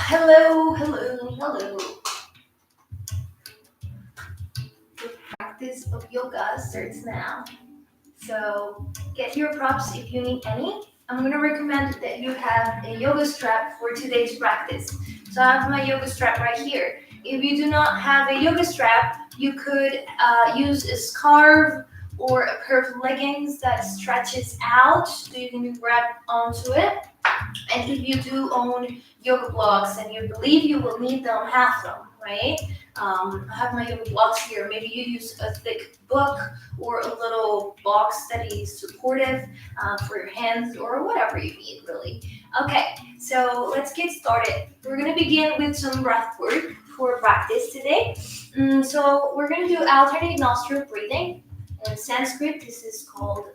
Hello, hello, hello. The practice of yoga starts now. So get your props if you need any. I'm going to recommend that you have a yoga strap for today's practice. So I have my yoga strap right here. If you do not have a yoga strap, you could use a scarf or a pair of leggings that stretches out so you can grab onto it. And if you do own yoga blocks and you believe you will need them, have them, right? I have my yoga blocks here. Maybe you use a thick book or a little box that is supportive for your hands or whatever you need, really. Okay, so let's get started. We're going to begin with some breath work for practice today. So we're going to do alternate nostril breathing. In Sanskrit, this is called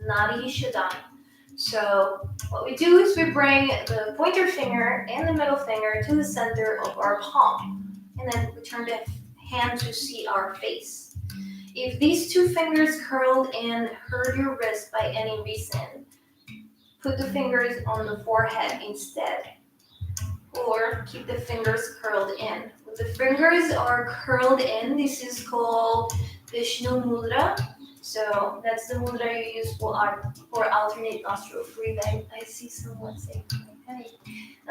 Nadi Shodhana. So what we do is we bring the pointer finger and the middle finger to the center of our palm, and then we turn the hand to see our face. If these two fingers curled in hurt your wrist by any reason, put the fingers on the forehead instead, or keep the fingers curled in. When the fingers are curled in, this is called Vishnu Mudra. So that's the mudra you use for alternate nostril breathing. I see someone saying okay.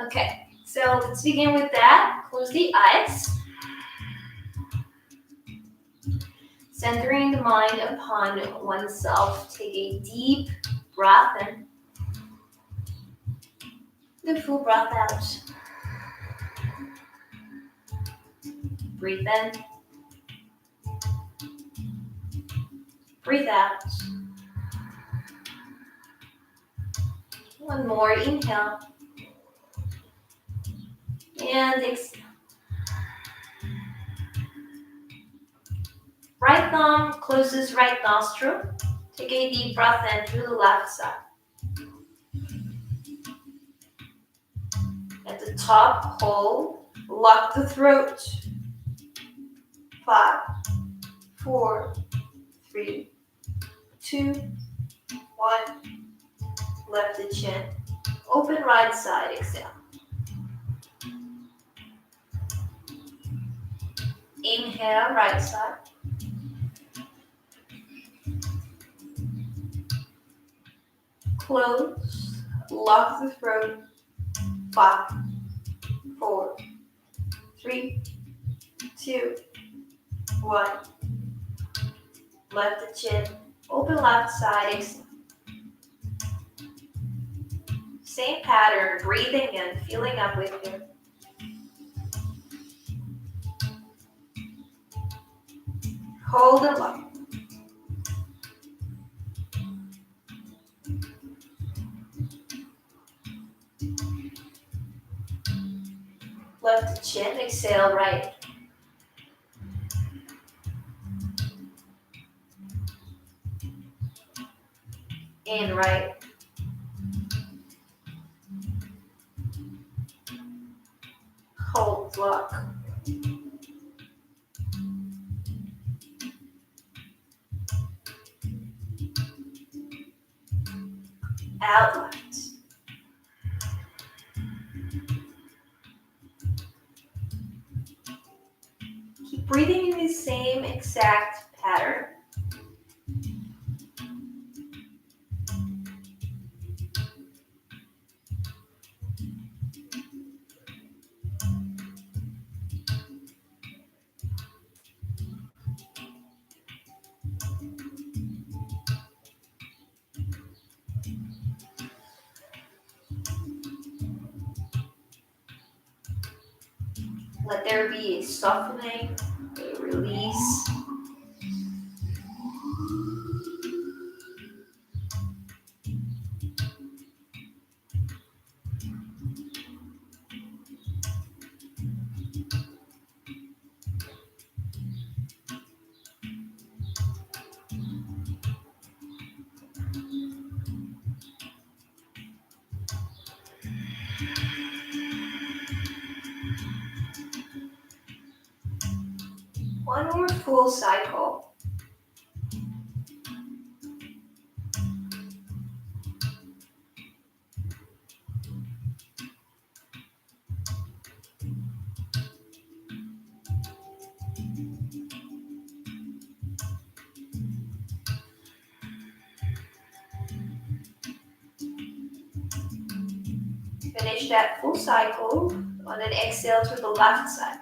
Okay, so let's begin with that. Close the eyes. Centering the mind upon oneself, take a deep breath in. The full breath out. Breathe in. Breathe out. One more, inhale. And exhale. Right thumb closes right nostril. Take a deep breath in through the left side. At the top, hold. Lock the throat. 5, 4, 3, 2, 1. Lift the chin. Open right side, exhale. Inhale, right side. Close. Lock the throat. 5, 4, 3, 2, 1. Lift the chin. Open left side, exhale. Same pattern, breathing in, feeling up with you. Hold and lock. Lift the chin, exhale right. And right. Hold, lock. Out, left. Keep breathing in the same exact pattern. Let there be a softening, a release. One more full cycle. Finish that full cycle and then exhale to the left side.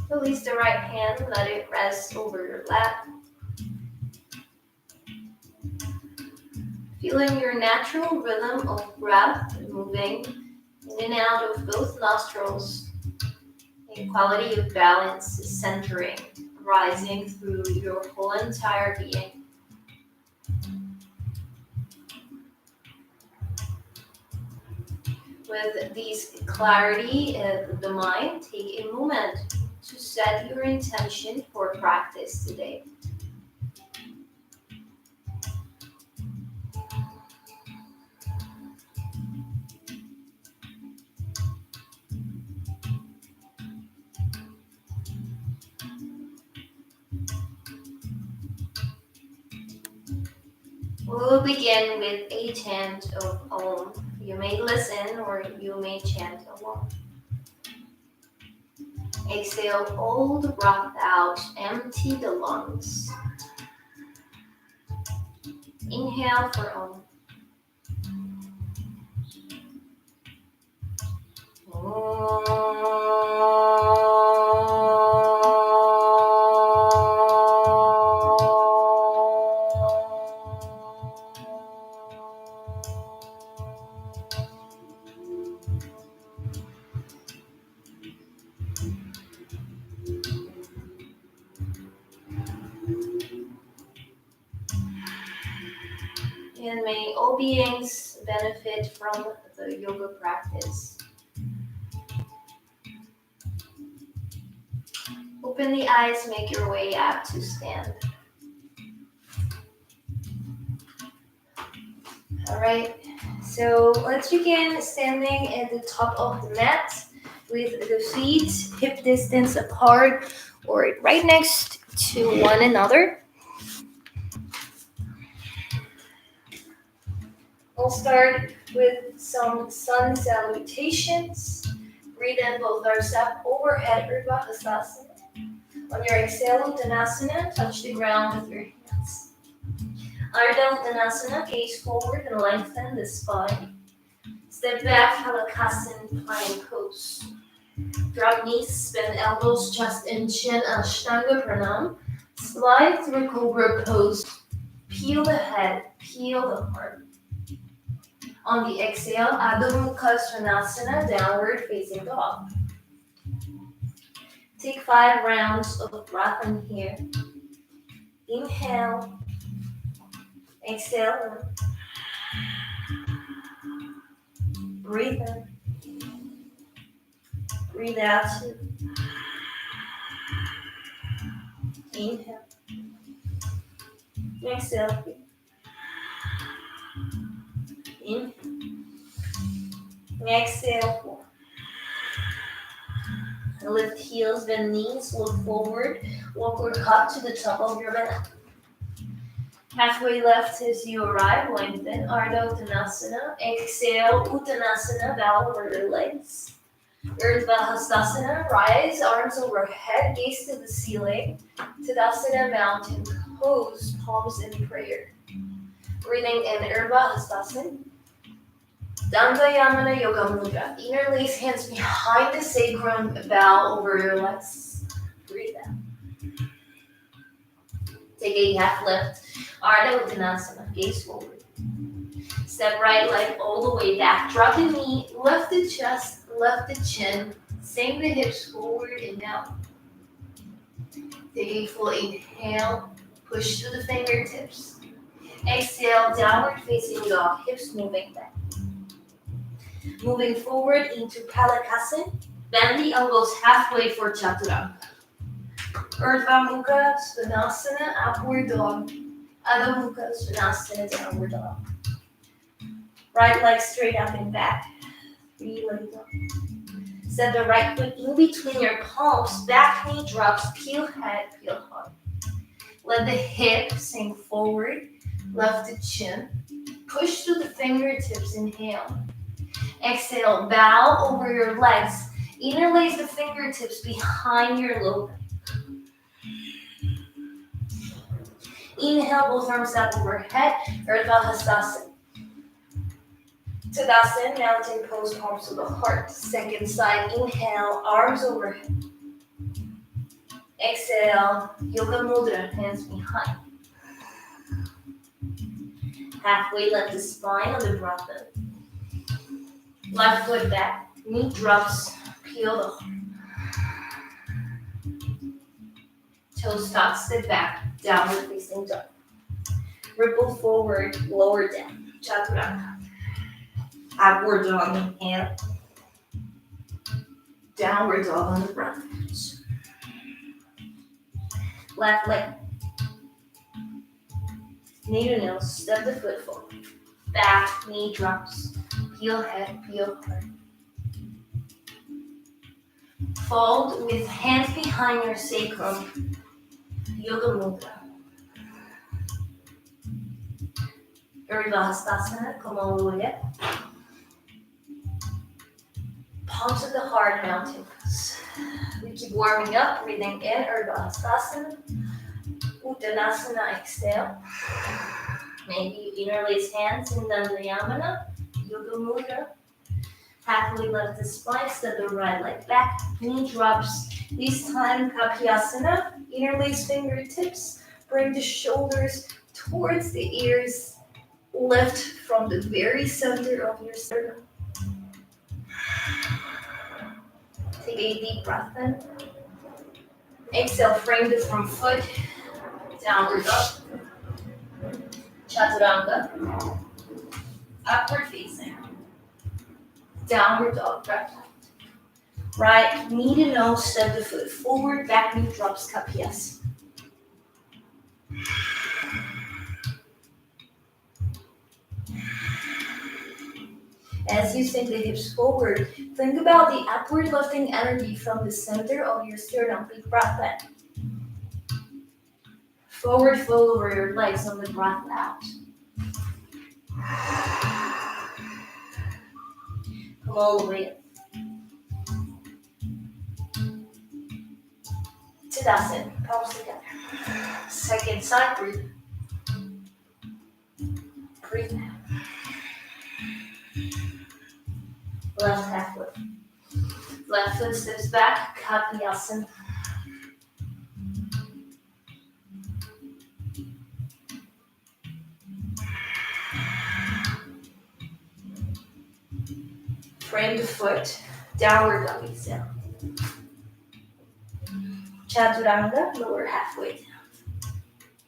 Release the right hand, let it rest over your lap. Feeling your natural rhythm of breath moving in and out of both nostrils. A quality of balance is centering, rising through your whole entire being. With this clarity of the mind, take a moment to set your intention for practice today. We'll begin with a chant of Om. You may listen or you may chant alone. Exhale all the breath out, empty the lungs. Inhale for Om. And may all beings benefit from the yoga practice. Open the eyes, make your way up to stand. All right, so let's begin standing at the top of the mat with the feet hip distance apart or right next to one another. We'll start with some sun salutations. Breathe in both arms up overhead, Urdhva Hastasana. On your exhale, Uttanasana, touch the ground with your hands. Ardha Uttanasana, gaze forward and lengthen the spine. Step back, Halakasana, plank pose. Drop knees, bend elbows, chest and chin, Ashtanga Pranam. Slide through Cobra pose. Peel the head, peel the heart. On the exhale, Adho Mukha Svanasana, downward facing dog. Take 5 rounds of breath in here. Inhale. Exhale. Breathe in. Breathe out. Inhale. Exhale. Inhale. Exhale. Lift heels, bend knees, look forward. Walk or hop to the top of your mat. Halfway left as you arrive, lengthen Ardha Uttanasana. Exhale, Uttanasana, bow over your legs. Urdhva Hastasana, rise, arms overhead, gaze to the ceiling. Tadasana, mountain pose, palms in prayer. Breathing in Urdhva Hastasana. Dandayamana Yoga Mudra. Interlace hands behind the sacrum, bow over your legs. Breathe out. Take a half lift. Ardha Uttanasana, gaze forward. Step right leg all the way back. Drop the knee, lift the chest, lift the chin. Sink the hips forward and down. Take a full inhale. Push through the fingertips. Exhale, downward facing dog, hips moving back. Moving forward into Palakasana. Bend the elbows halfway for Chaturanga. Urdhva Mukha Svanasana, upward dog. Adho Mukha Svanasana, downward dog. Right leg straight up and back. 3 legs up. Set the right foot in between your palms, back knee drops, peel head, peel heart. Let the hip sink forward, lift the chin. Push through the fingertips, inhale. Exhale, bow over your legs. Interlace the fingertips behind your low back. Inhale, both arms up overhead, Urdhva Hastasana. Tadasana, mountain pose, palms to the heart. Second side, inhale, arms overhead. Exhale, Yoga Mudra, hands behind. Halfway, let the spine on the breath in. Left foot back, knee drops, peel the heart. Toes touch, step back, downward facing dog. Ripple forward, lower down, Chaturanga. Upward dog, inhale. Downward dog on the breath. Left leg. Knee to nose, step the foot forward. Back, knee drops. Peel head, peel heart. Fold with hands behind your sacrum. Yoga Mudra. Urdhva Hastasana, come all the way up. Palms of the heart, mountain pose. We keep warming up, breathing in, Urdhva Hastasana. Uttanasana, exhale. Maybe you interlace hands in Dandayamana, Yoga Mudra. Halfway lift the spine, step the right leg back, knee drops. This time, Kapyasana, interlace fingertips, bring the shoulders towards the ears, lift from the very center of your sternum. Take a deep breath in. Exhale, frame the front foot, downward dog. Chaturanga. Upward facing. Downward dog, breath out. Right knee to nose, step the foot forward, back knee drops, Kapyasana. As you sink the hips forward, think about the upward lifting energy from the center of your sternum. Big breath in. Forward fold over your legs on the breath out. Come all the way up. Tadasana, palms together. Second side, breathe. Breathe out. Left half foot. Left foot steps back, Kapyasana. Frame the foot, downward dog, exhale. Chaturanga, lower halfway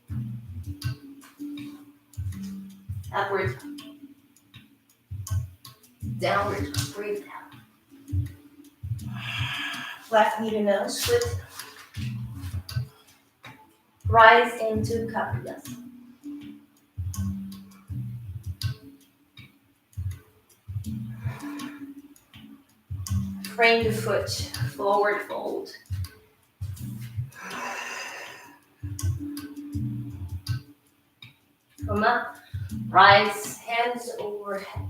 down. Upward. Downward, breathe down. Left knee to nose, foot. Rise into Kapyasana. Frame the foot, forward fold. Come up, rise, hands overhead.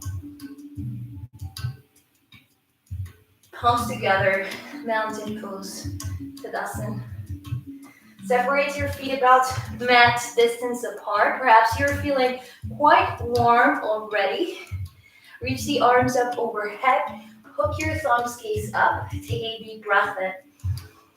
Palms together, mountain pose, Tadasana. Separate your feet about mat distance apart. Perhaps you're feeling quite warm already. Reach the arms up overhead. Hook your thumbs gaze up. Take a deep breath in.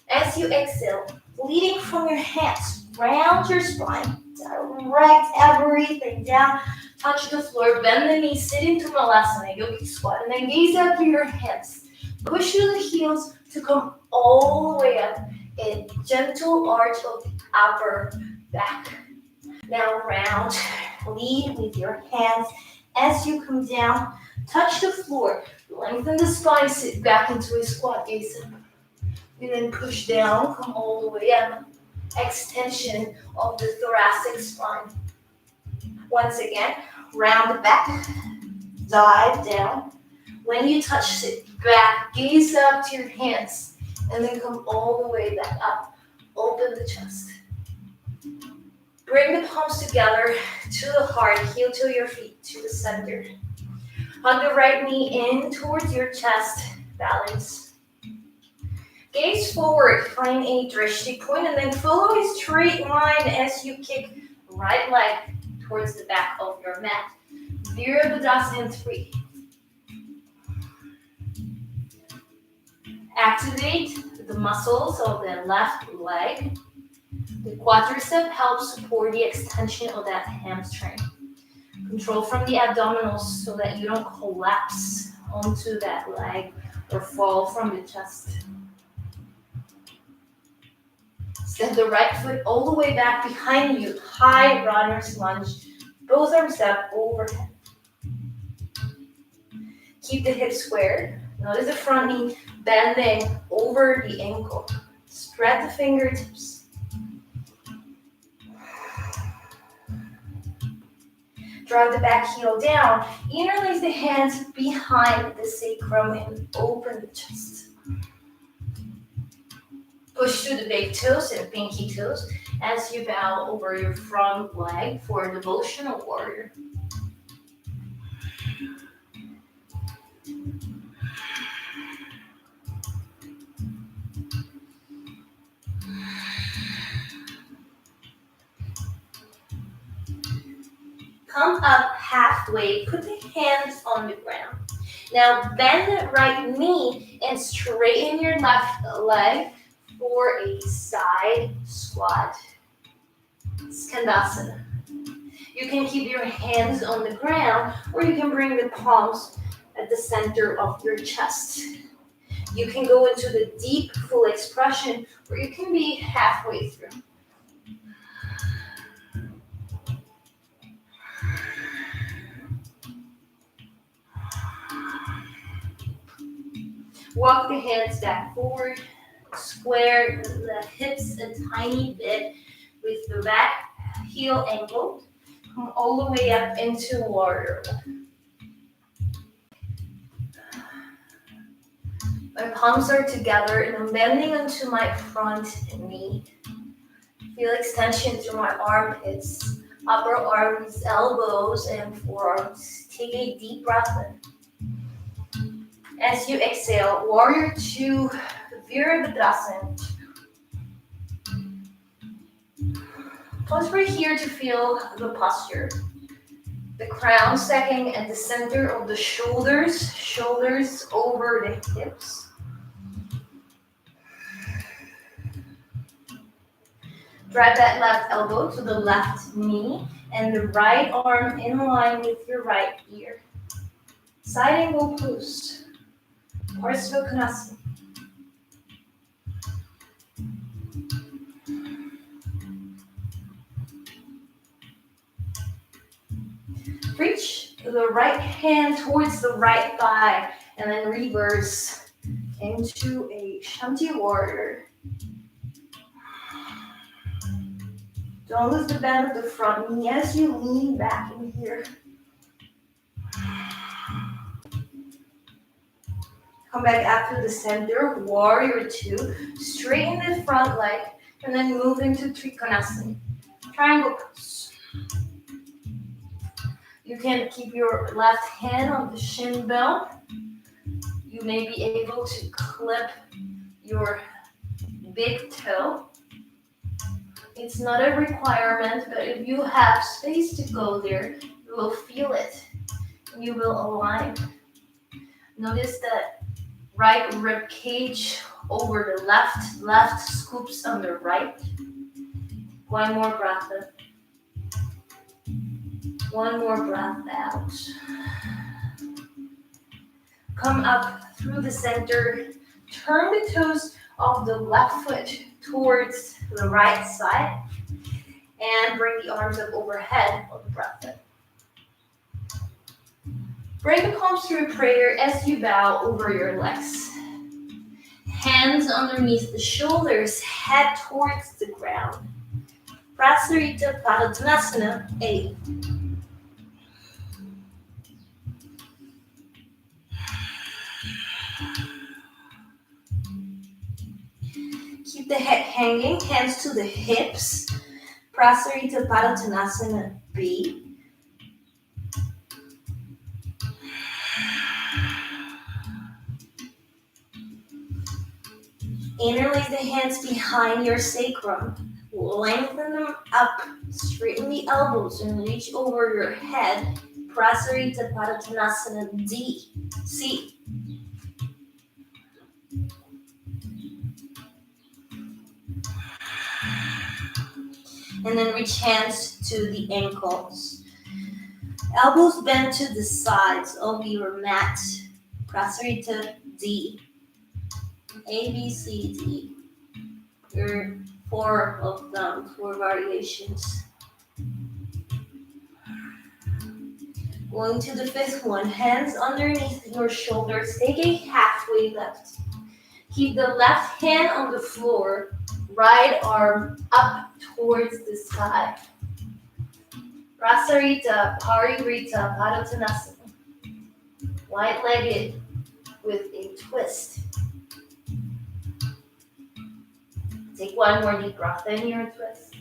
As you exhale, leading from your hands, round your spine. Direct everything down. Touch the floor. Bend the knees. Sit into Malasana, yogic squat. And then gaze up through your hands. Push through the heels to come all the way up. A gentle arch of the upper back. Now round. Lead with your hands. As you come down, touch the floor. Lengthen the spine. Sit back into a squat. Gaze up. And then push down. Come all the way up. Extension of the thoracic spine. Once again, round the back. Dive down. When you touch, sit back, gaze up to your hands, and then come all the way back up. Open the chest. Bring the palms together to the heart, heel to your feet, to the center. Hug the right knee in towards your chest, balance. Gaze forward, find a drishti point, and then follow a straight line as you kick right leg towards the back of your mat. Virabhadasana in 3. Activate the muscles of the left leg. The quadricep helps support the extension of that hamstring. Control from the abdominals so that you don't collapse onto that leg or fall from the chest. Step the right foot all the way back behind you. High runner's lunge. Both arms up overhead. Keep the hips squared. Notice the front knee bending over the ankle. Spread the fingertips. Drive the back heel down. Interlace the hands behind the sacrum and open the chest. Push through the big toes and pinky toes as you bow over your front leg for a devotional warrior. Come up halfway, put the hands on the ground. Now bend the right knee and straighten your left leg for a side squat. Skandasana. You can keep your hands on the ground or you can bring the palms at the center of your chest. You can go into the deep full expression or you can be halfway through. Walk the hands back forward. Square the hips a tiny bit with the back heel angled. Come all the way up into warrior one. My palms are together and I'm bending onto my front knee. Feel extension through my armpits, upper arms, elbows, and forearms. Take a deep breath in. As you exhale, warrior 2, Virabhadasana. Pause right here to feel the posture. The crown stacking at the center of the shoulders, shoulders over the hips. Drive that left elbow to the left knee and the right arm in line with your right ear. Side angle pose. Parsvakonasana. Reach the right hand towards the right thigh and then reverse into a Shanti warrior. Don't lose the bend of the front knee as you lean back in here. Come back up to the center, warrior 2. Straighten the front leg and then move into Trikonasana. Triangle pose. You can keep your left hand on the shin bone. You may be able to clip your big toe. It's not a requirement, but if you have space to go there, you will feel it. You will align. Notice that right rib cage over the left scoops on the right. One more breath in. One more breath out. Come up through the center. Turn the toes of the left foot towards the right side. And bring the arms up overhead on the breath in. Bring the palms to a prayer as you bow over your legs. Hands underneath the shoulders, head towards the ground. Prasarita Padottanasana 8. hanging, hands to the hips. Prasarita Padottanasana B. Interlace the hands behind your sacrum. Lengthen them up, straighten the elbows, and reach over your head. Prasarita Padottanasana D. C. And then reach hands to the ankles. Elbows bent to the sides of your mat. Prasarita D. A, B, C, D. There are 4 of them, 4 variations. Going to the 5th one, hands underneath your shoulders. Take a halfway lift. Keep the left hand on the floor, right arm up towards the sky. Prasarita Parivrita Padottanasana. Wide-legged with a twist. Take one more deep breath in your twist.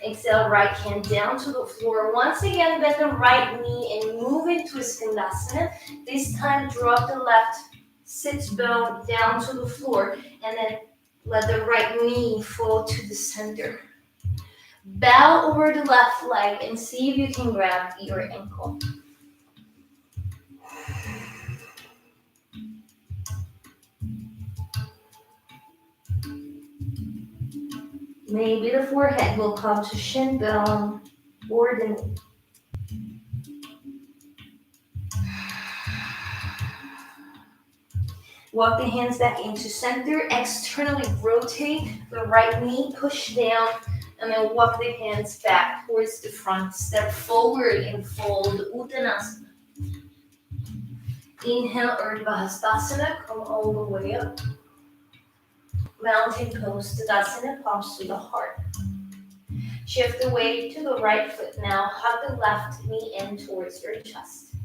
Exhale, right hand down to the floor. Once again, bend the right knee and move into a Skandasana. This time, drop the left sit bone down to the floor and then let the right knee fall to the center. Bow over the left leg and see if you can grab your ankle. Maybe the forehead will come to shin bone or the knee. Walk the hands back into center. Externally rotate the right knee, push down, and then walk the hands back towards the front. Step forward and fold Uttanasana. Inhale, Urdhva Hastasana. Come all the way up. Mountain pose, Tadasana, palms to the heart. Shift the weight to the right foot now. Hug the left knee in towards your chest.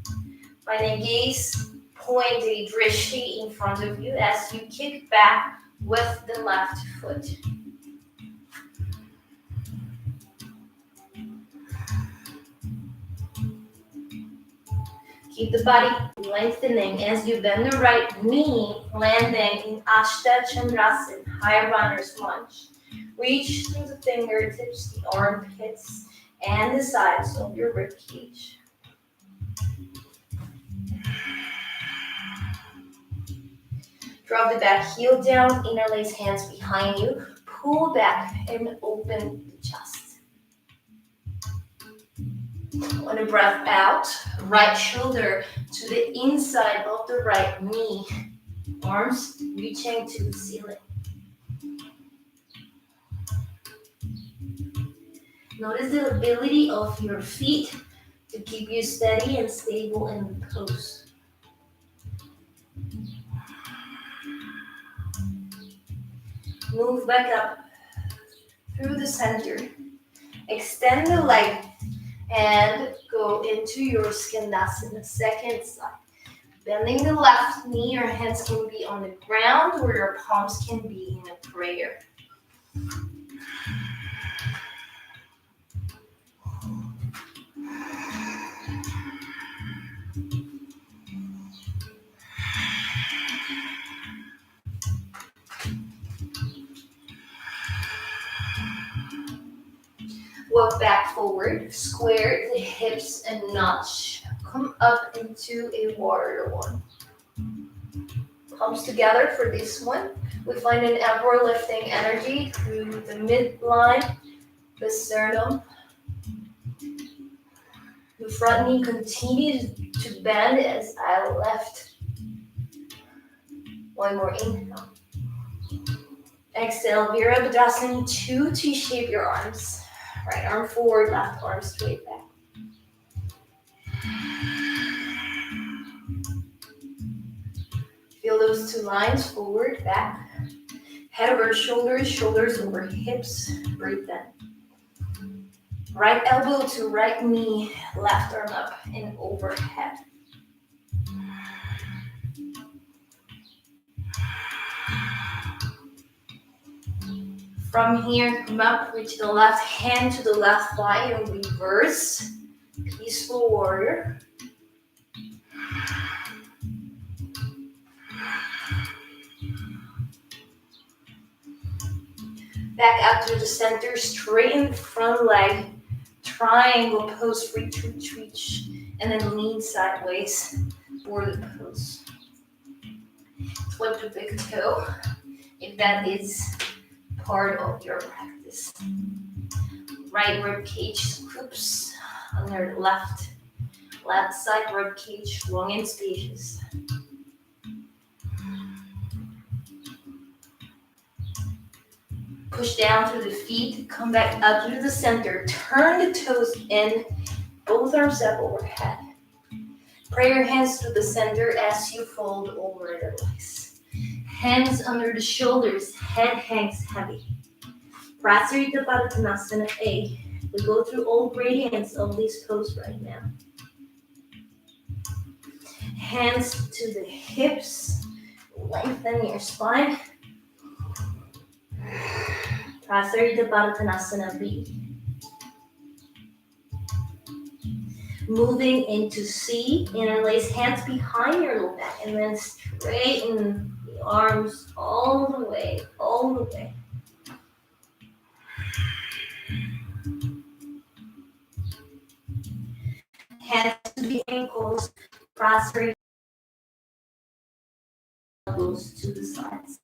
Find a gaze point, a drishti in front of you as you kick back with the left foot. Keep the body lengthening as you bend the right knee, landing in Ashta Chandrasana, high runner's lunge. Reach through the fingertips, the armpits, and the sides of your rib cage. Drop the back heel down, interlace hands behind you, pull back and open the chest. On a breath out, right shoulder to the inside of the right knee, arms reaching to the ceiling. Notice the ability of your feet to keep you steady and stable in the pose. Move back up through the center. Extend the leg and go into your Skandasana, second side. Bending the left knee, your hands can be on the ground or your palms can be in a prayer. Walk back forward, square the hips and notch. Come up into a warrior one. Palms together for this one. We find an upward lifting energy through the midline, the sternum. The front knee continues to bend as I lift. One more inhale. Exhale, Virabhadrasana 2, T-shape your arms. Right arm forward, left arm straight back. Feel those 2 lines, forward, back. Head over shoulders, shoulders over hips. Breathe in. Right elbow to right knee, left arm up and overhead. From here, come up, reach the left hand to the left thigh and reverse. Peaceful warrior. Back out to the center, straighten front leg, triangle pose, reach, and then lean sideways for the pose. Flip the big toe, if that is part of your practice. Right rib cage scoops under the left side rib cage, long and spacious. Push down through the feet, come back up to the center, turn the toes in, both arms up overhead. Pray your hands to the center as you fold over the legs. Hands under the shoulders, head hangs heavy. Prasarita Padottanasana A. We go through all gradients of this pose right now. Hands to the hips, lengthen your spine. Prasarita Padottanasana B. Moving into C, interlace hands behind your low back and then straighten the arms all the way. Hands to the ankles, Prasarita elbows to the sides.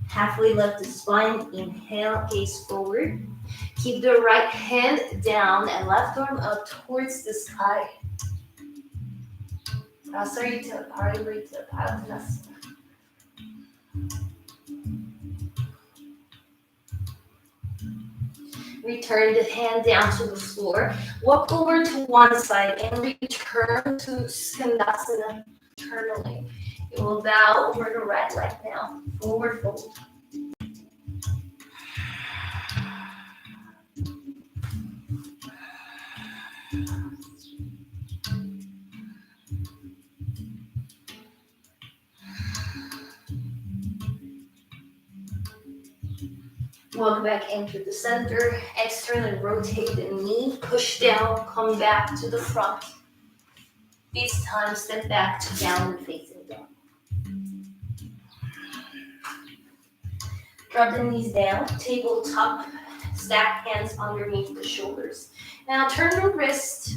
Halfway lift the spine, inhale, gaze forward. Keep the right hand down and left arm up towards the sky. Prasarita Padottanasana. Return the hand down to the floor. Walk over to one side and return to Skandasana internally. You will bow over the right leg now. Forward fold. Walk back into the center. Externally rotate the knee. Push down. Come back to the front. This time step back to downward facing dog. Drop the knees down. Tabletop. Stack hands underneath the shoulders. Now turn the wrist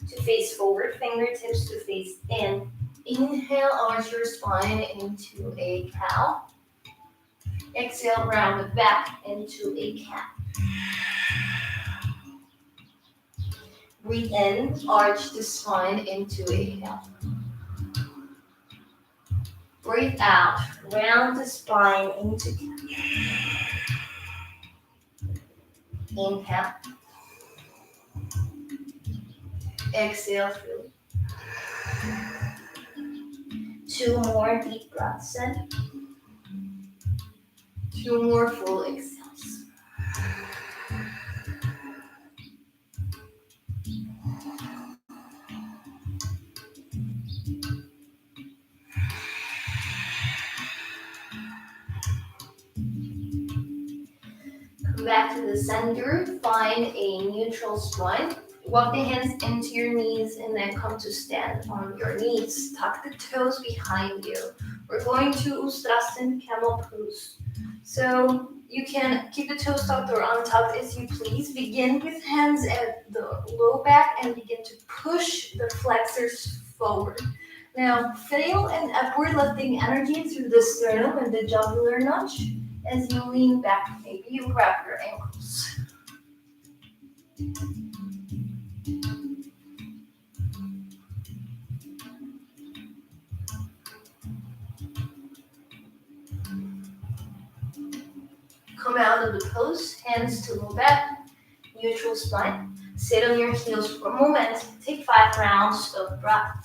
to face forward. Fingertips to face in. Inhale, arch your spine into a cow. Exhale, round the back into a cat. Breathe in, arch the spine into a cow. Breathe out, round the spine into cat. Inhale. Exhale through. 2 more deep breaths in. 2 more full exhales. Come back to the center, find a neutral spine. Walk the hands into your knees and then come to stand on your knees. Tuck the toes behind you. We're going to Ustrasana camel pose. So you can keep the toes tucked or untucked as you please. Begin with hands at the low back and begin to push the flexors forward. Now feel an upward lifting energy through the sternum and the jugular notch. As you lean back, maybe you grab your ankles. Come out of the pose, hands to low back, neutral spine. Sit on your heels for a moment. Take 5 rounds of breath.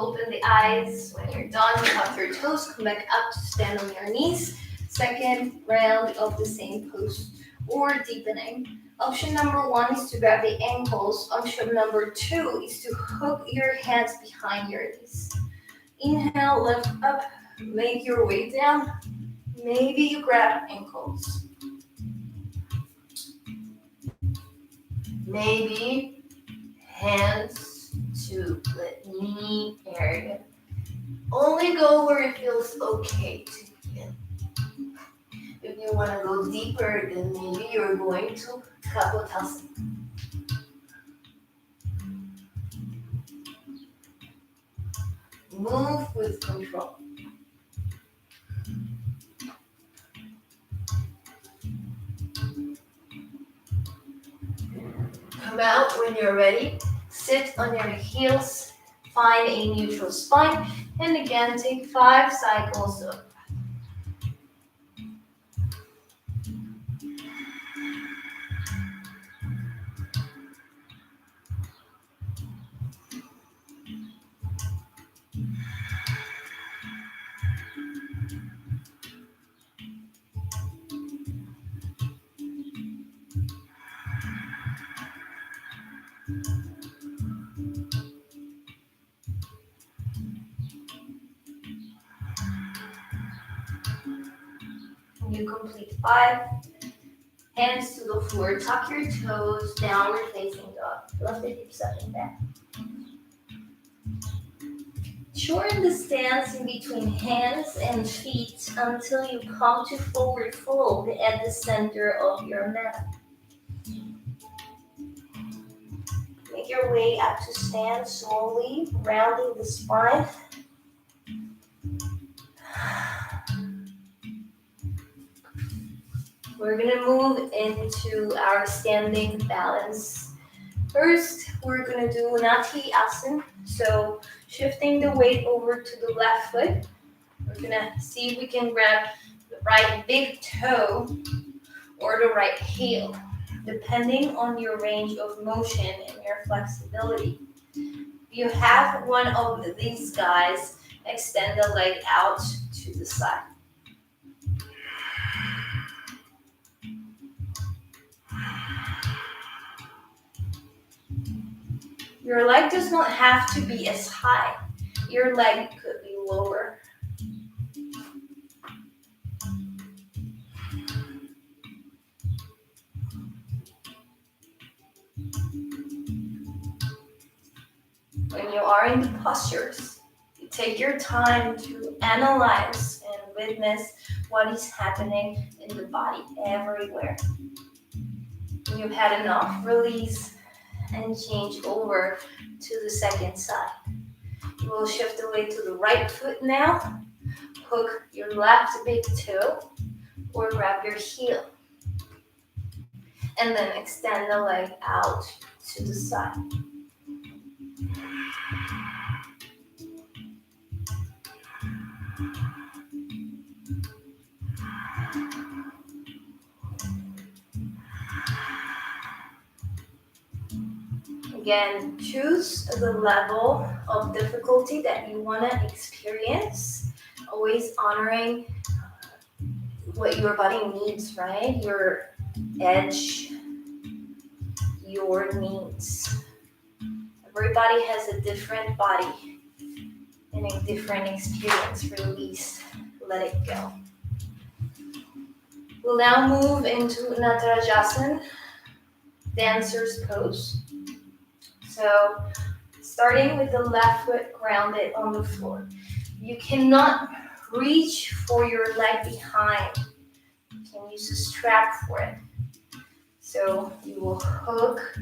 open the eyes. When you're done, tuck your toes, come back up to stand on your knees. Second round of the same pose or deepening. Option number 1 is to grab the ankles. Option number 2 is to hook your hands behind your knees. Inhale, lift up, make your way down. Maybe you grab ankles. Maybe hands to the knee area. Only go where it feels okay to begin. If you want to go deeper, then maybe you're going to Kapotasana. Move with control. Come out when you're ready. Sit on your heels. Find a neutral spine. And again, take 5 cycles of you complete 5. Hands to the floor. Tuck your toes. Downward facing dog. Lift the hips up and back. Shorten the stance in between hands and feet until you come to forward fold at the center of your mat. Make your way up to stand slowly, rounding the spine. We're going to move into our standing balance. First, we're going to do Nati Asana. So shifting the weight over to the left foot. We're going to see if we can grab the right big toe or the right heel, depending on your range of motion and your flexibility. If you have one of these guys, extend the leg out to the side. Your leg does not have to be as high. Your leg could be lower. When you are in the postures, you take your time to analyze and witness what is happening in the body everywhere. When you've had enough, release and change over to the second side. You will shift the weight to the right foot now. Hook your left big toe or grab your heel. And then extend the leg out to the side. Again, choose the level of difficulty that you want to experience. Always honoring what your body needs, right? Your edge, your needs. Everybody has a different body and a different experience. Release, let it go. We'll now move into Natarajasana, dancer's pose. So, starting with the left foot grounded on the floor. You cannot reach for your leg behind. You can use a strap for it. So, you will hook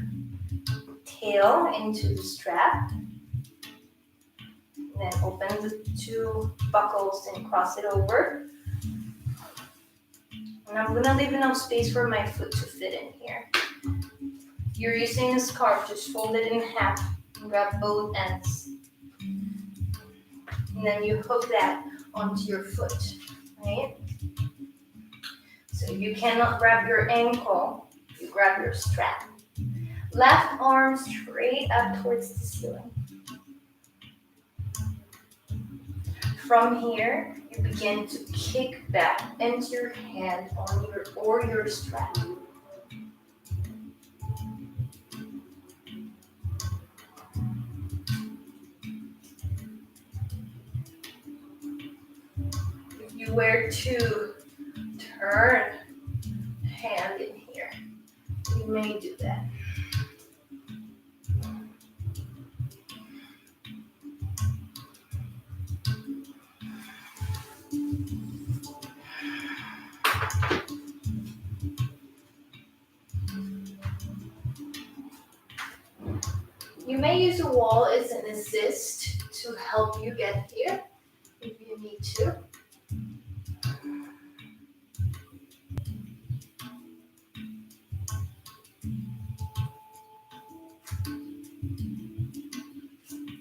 tail into the strap. And then open the 2 buckles and cross it over. And I'm going to leave enough space for my foot to fit in here. If you're using a scarf, just fold it in half and grab both ends. And then you hook that onto your foot, right? So you cannot grab your ankle, you grab your strap. Left arm straight up towards the ceiling. From here, you begin to kick back into your hand on your strap. If you were to turn hand in here, you may do that. You may use a wall as an assist to help you get here if you need to.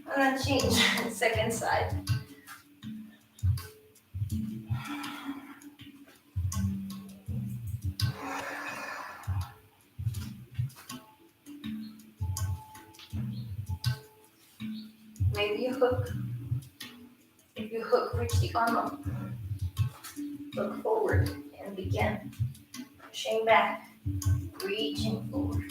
I'm gonna change second side. Maybe you hook. If you hook, reach the arm up. Look forward and begin pushing back, reaching forward.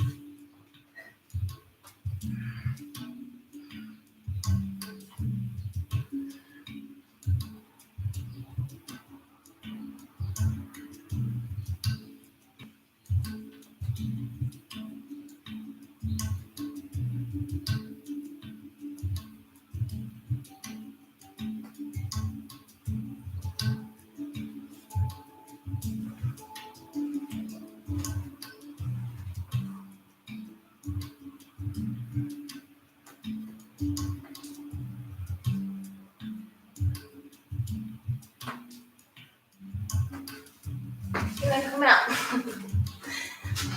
And then come out.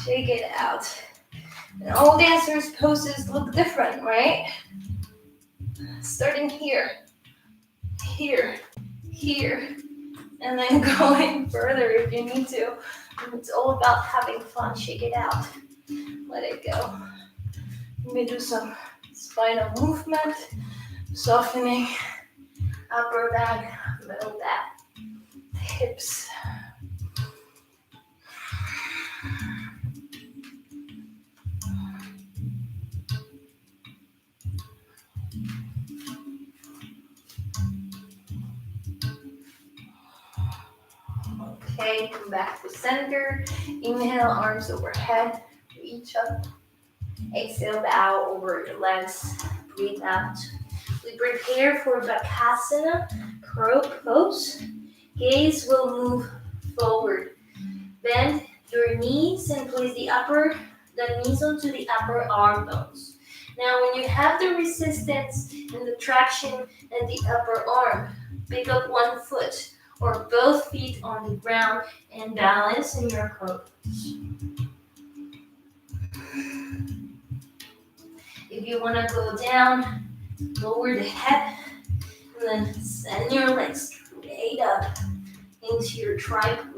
Shake it out. And all dancers' poses look different, right? Starting here, here, here, and then going further if you need to. It's all about having fun. Shake it out. Let it go. You may do some spinal movement, softening upper back, middle back, hips. Okay, come back to center. Inhale, arms overhead, reach up. Exhale, bow over your legs. Breathe out. We prepare for Bakasana, crow pose. Gaze will move forward. Bend your knees and place the knees onto the upper arm bones. Now, when you have the resistance and the traction in the upper arm, pick up one foot or both feet on the ground and balance in your crow pose. If you want to go down, lower the head, and then send your legs straight up into your tripod.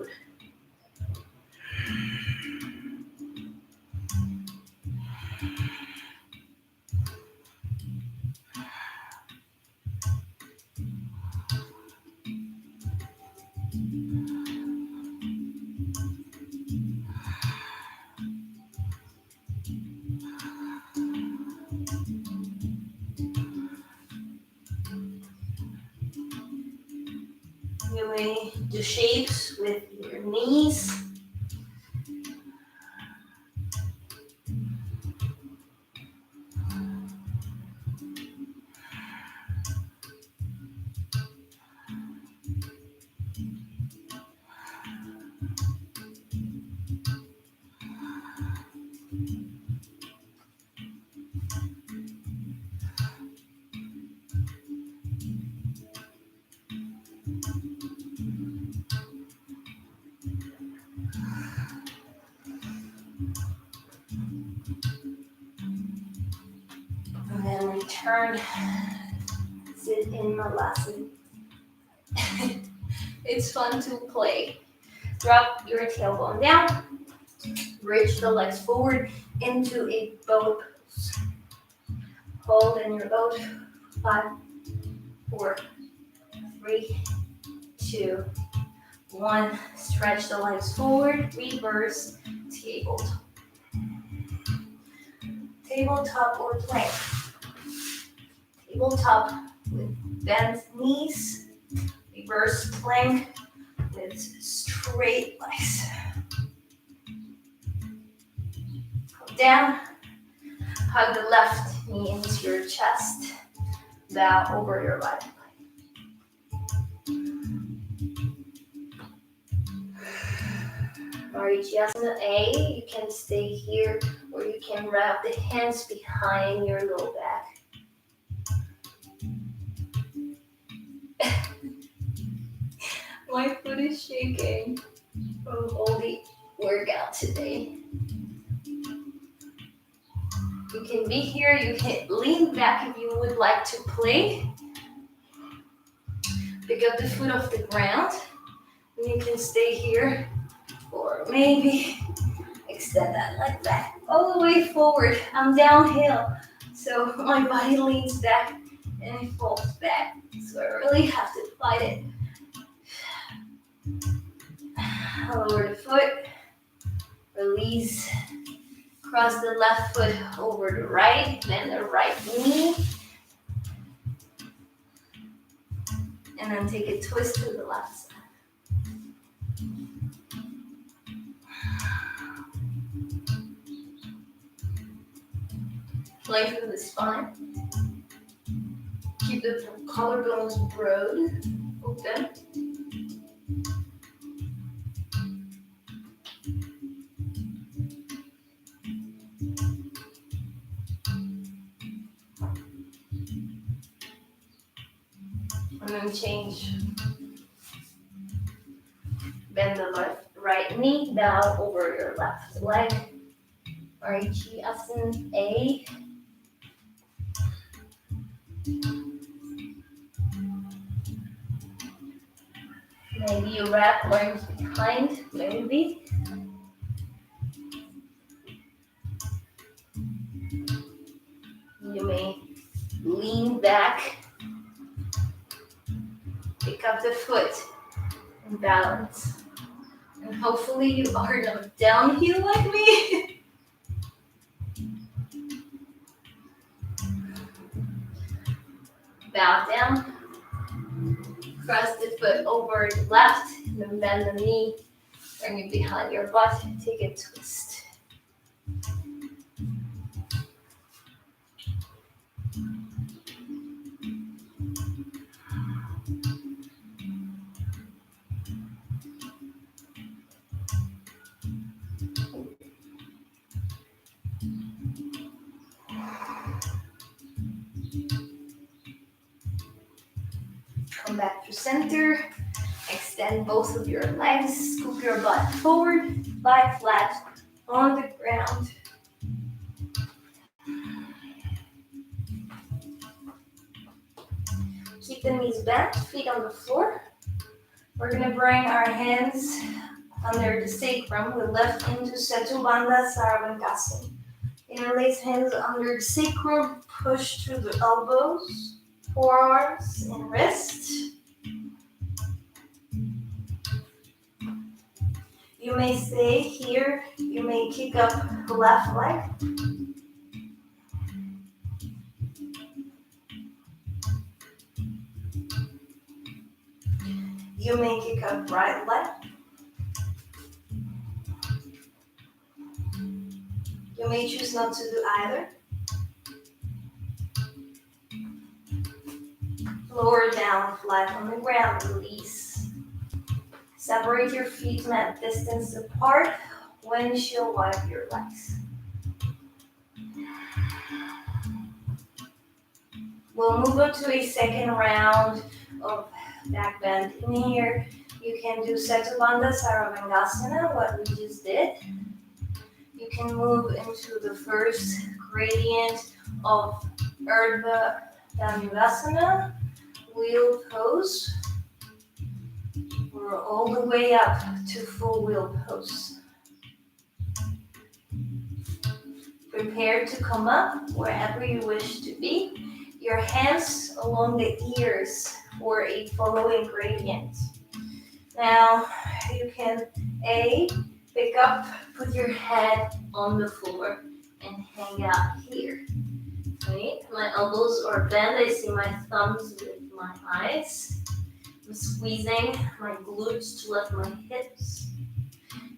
You may do shapes with your knees. And then return, sit in Malasana. It's fun to play. Drop your tailbone down, reach the legs forward into a boat pose. Hold in your boat, 5, 4, 3, 2, 1. Stretch the legs forward, reverse, tabletop. Tabletop or plank. Tabletop with bent knees, reverse plank with straight legs. Come down, hug the left knee into your chest, bow over your right leg. Marichasana A, you can stay here or you can wrap the hands behind your low back. My foot is shaking from all the workout today. You can be here, you can lean back if you would like to play. Pick up the foot off the ground. And you can stay here or maybe extend that leg back all the way forward. I'm downhill, so my body leans back and it falls back. So I really have to fight it. Lower the foot, release, cross the left foot over the right, then the right knee, and then take a twist to the left side. Lengthen the spine. Keep the collarbones broad, open. And then change. Bend the right knee down over your left leg. Marichasana A. Maybe you wrap arms behind, maybe. You may lean back, pick up the foot, and balance. And hopefully you are not downhill like me. Bow down. Cross the foot over the left, and then bend the knee, bring it behind your butt, take a twist. Come back to center. Extend both of your legs. Scoop your butt forward. Lie flat on the ground. Keep the knees bent, feet on the floor. We're going to bring our hands under the sacrum. We lift into Setubandha Sarvangasana. Interlace hands under the sacrum. Push through the elbows, forearms, and wrists. You may stay here. You may kick up the left leg. You may kick up right leg. You may choose not to do either. Lower down, flat on the ground, release. Separate your feet mat distance apart. Windshield wipe your legs. We'll move on to a second round of back bend. In here, you can do Setubandha Sarvangasana, what we just did. You can move into the first gradient of Urdhva Dhanurasana, wheel pose. We're all the way up to full wheel pose. Prepare to come up wherever you wish to be. Your hands along the ears for a following gradient. Now you can pick up, put your head on the floor and hang out here. Right? My elbows are bent. I see my thumbs with my eyes. I'm squeezing my glutes to lift my hips.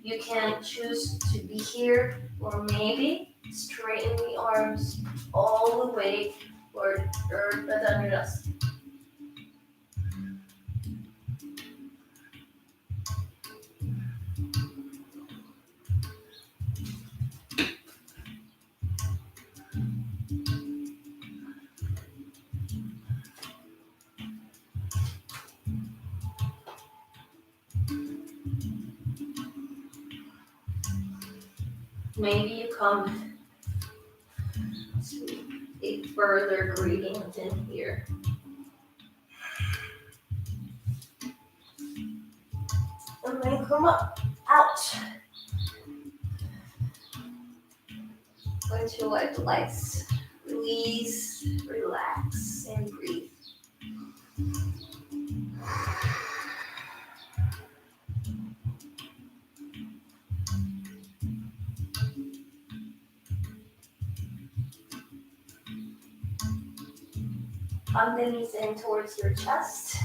You can choose to be here or maybe straighten the arms all the way or under us. Maybe you come to a further gradient in here. And then come up, out. Going to wipe the lights. Release, relax, and breathe. Hug the knees in towards your chest.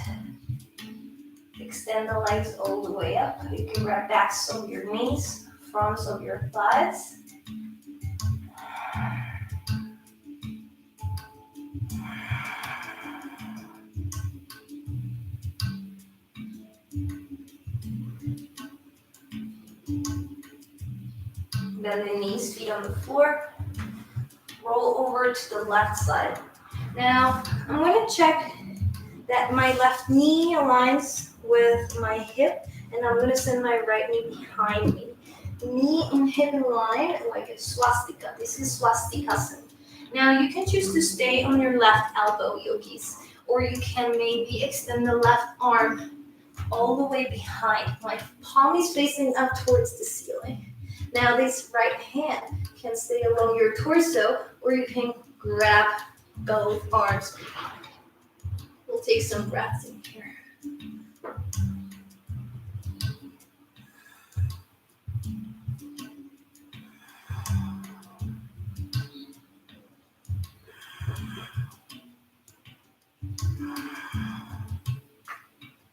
Extend the legs all the way up. You can grab backs of your knees, fronts of your thighs. Bend the knees, feet on the floor. Roll over to the left side. Now, I'm going to check that my left knee aligns with my hip, and I'm going to send my right knee behind me. Knee and hip in line like a swastika. This is swastikasana. Now, you can choose to stay on your left elbow, yogis, or you can maybe extend the left arm all the way behind. My palm is facing up towards the ceiling. Now, this right hand can stay along your torso, or you can grab both arms. We'll take some breaths in here.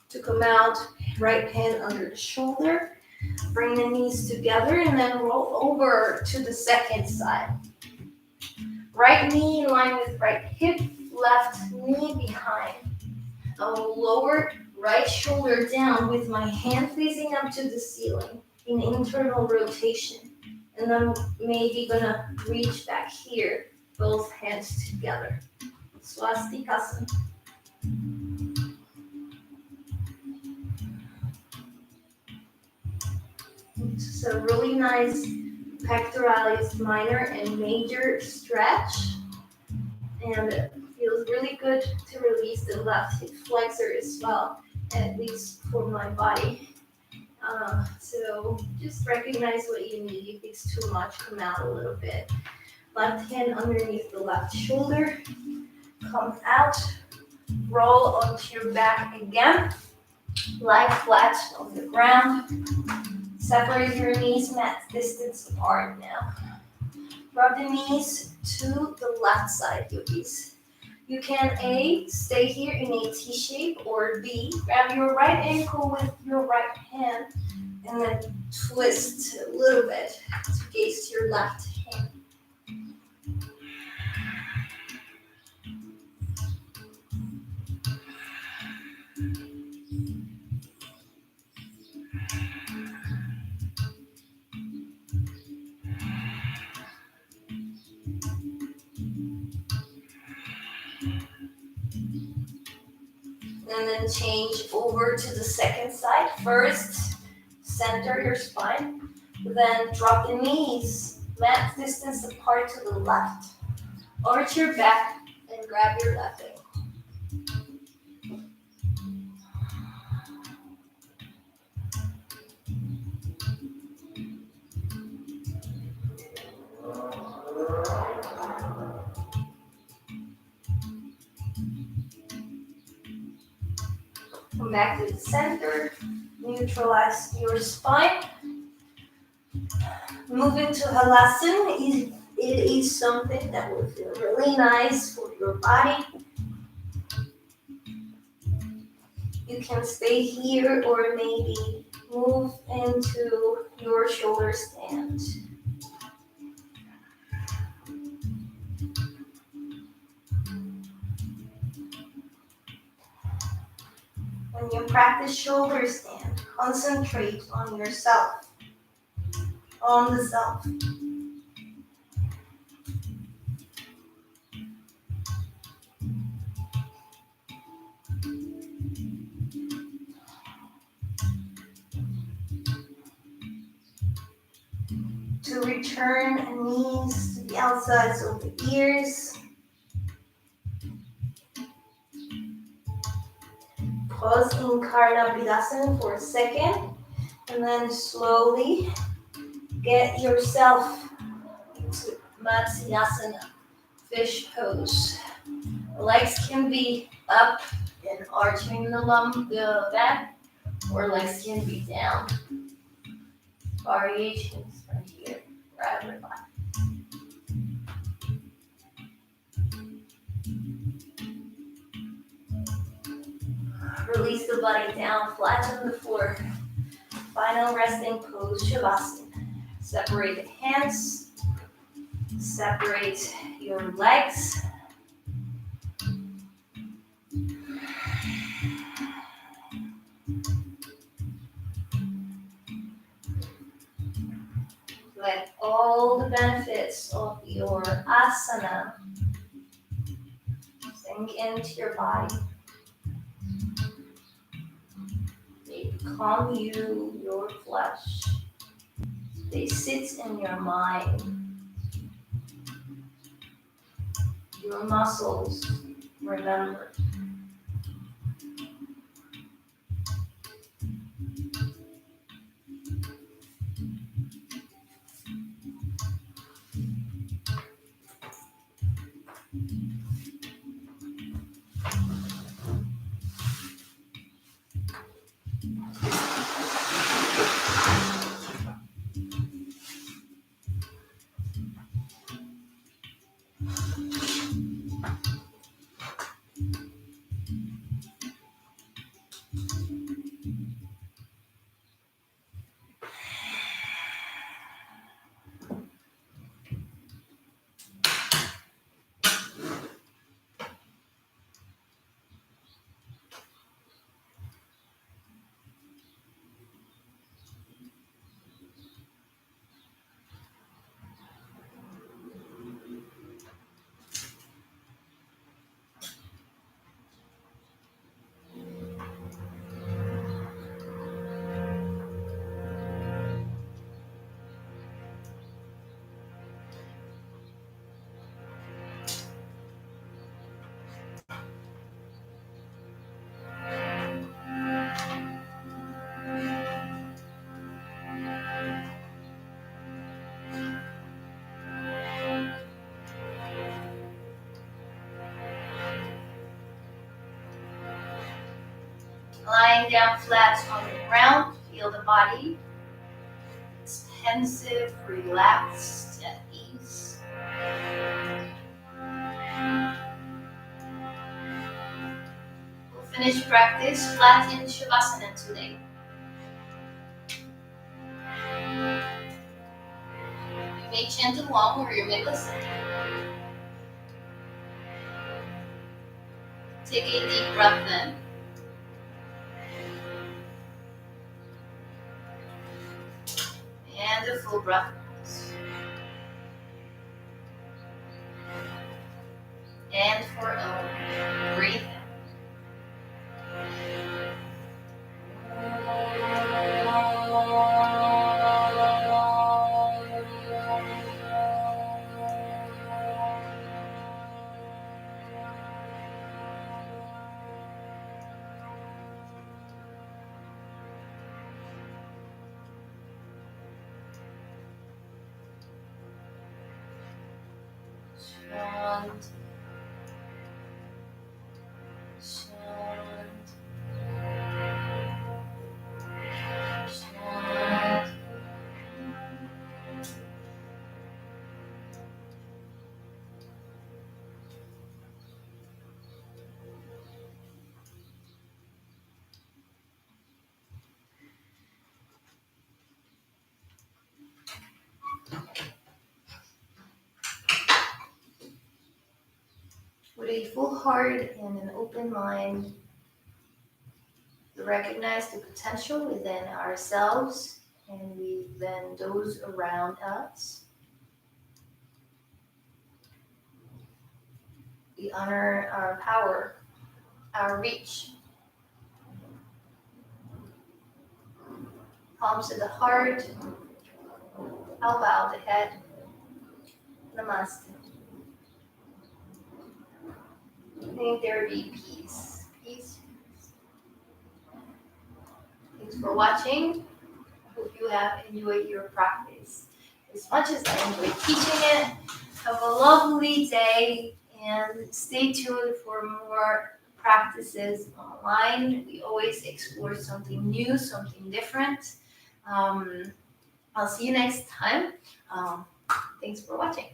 To come out, right hand under the shoulder. Bring the knees together and then roll over to the second side. Right knee in line with right hip, left knee behind. I will lower right shoulder down with my hand facing up to the ceiling in internal rotation. And I'm maybe gonna reach back here, both hands together. Swastikasana. It's a really nice pectoralis minor and major stretch. And it feels really good to release the left hip flexor as well, at least for my body. So just recognize what you need. If it's too much, come out a little bit. Left hand underneath the left shoulder. Come out. Roll onto your back again. Lie flat on the ground. Separate your knees mat distance apart now. Drop the knees to the left side, yogis. You can A, stay here in a T shape, or B, grab your right ankle with your right hand and then twist a little bit to gaze your left hand. And then change over to the second side. First, center your spine. Then drop the knees, mat distance apart to the left. Arch your back and grab your left ankle. Come back to the center. Neutralize your spine. Moving to Halasana. It is something that will feel really nice for your body. You can stay here or maybe move into your shoulder stand. When you practice shoulder stand, concentrate on yourself, on the self. To return knees to the outsides of the ears. Pause in Karna Bridasana for a second, and then slowly get yourself into Matsyasana, fish pose. Legs can be up and arching the back, or legs can be down. Variations from here, right or left. Release the body down, flat on the floor. Final resting pose, Shavasana. Separate the hands. Separate your legs. Let all the benefits of your asana sink into your body. They calm you, your flesh. They sit in your mind. Your muscles remember. Lying down flat on the ground, feel the body expansive, relaxed, at ease. We'll finish practice flat in Shavasana today. You may chant along or you may listen. Take a deep breath in. And a full breath out. And for O, breathe in. Shanti. Shanti. With a full heart and an open mind, we recognize the potential within ourselves and within those around us. We honor our power, our reach. Palms of the heart, elbow the head. Namaste. May there be peace. Peace. Thanks for watching. Hope you have enjoyed your practice as much as I enjoyed teaching it. Have a lovely day and stay tuned for more practices online. We always explore something new, something different. I'll see you next time. Thanks for watching.